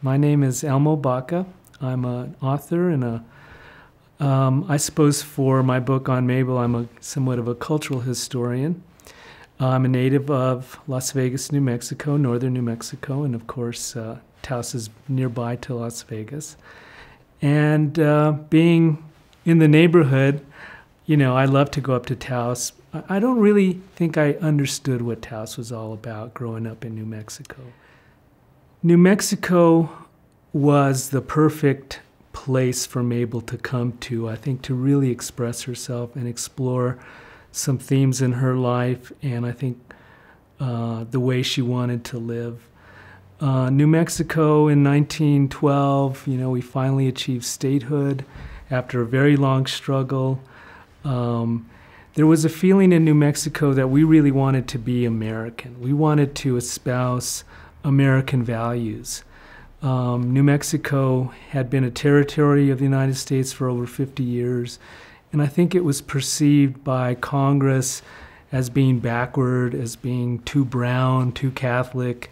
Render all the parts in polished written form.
My name is Elmo Baca. I'm an author and I suppose for my book on Mabel, I'm somewhat of a cultural historian. I'm a native of Las Vegas, New Mexico, northern New Mexico, and of course, Taos is nearby to Las Vegas. And being in the neighborhood, I love to go up to Taos. I don't really think I understood what Taos was all about growing up in New Mexico. New Mexico was the perfect place for Mabel to come to, I think, to really express herself and explore some themes in her life, and I think the way she wanted to live. New Mexico in 1912, we finally achieved statehood after a very long struggle. There was a feeling in New Mexico that we really wanted to be American. We wanted to espouse American values. New Mexico had been a territory of the United States for over 50 years, and I think it was perceived by Congress as being backward, as being too brown, too Catholic.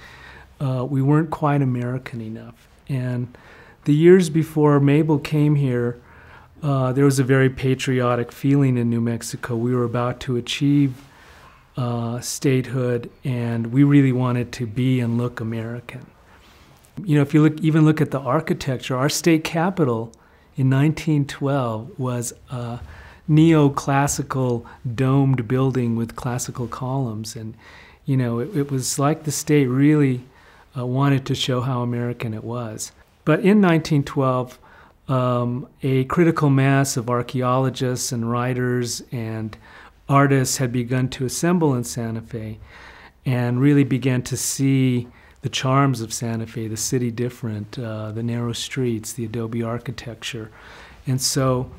We weren't quite American enough. And the years before Mabel came here, there was a very patriotic feeling in New Mexico. We were about to achieve statehood, and we really wanted to be and look American. If you even look at the architecture, our state capitol in 1912 was a neoclassical domed building with classical columns, and it was like the state really wanted to show how American it was. But in 1912, a critical mass of archaeologists and writers and artists had begun to assemble in Santa Fe and really began to see the charms of Santa Fe, the city different, the narrow streets, the adobe architecture. And so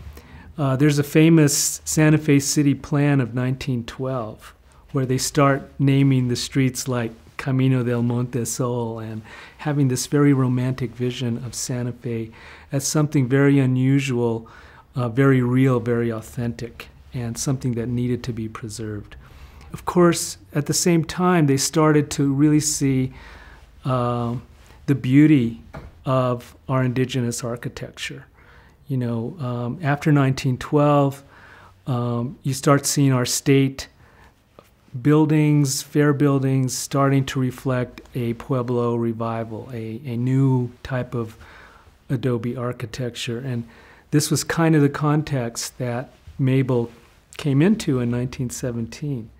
there's a famous Santa Fe city plan of 1912 where they start naming the streets like Camino del Monte Sol and having this very romantic vision of Santa Fe as something very unusual, very real, very authentic, and something that needed to be preserved. Of course, at the same time, they started to really see the beauty of our indigenous architecture. After 1912, you start seeing our state buildings, fair buildings, starting to reflect a Pueblo revival, a new type of adobe architecture. And this was kind of the context that Mabel came into in 1917.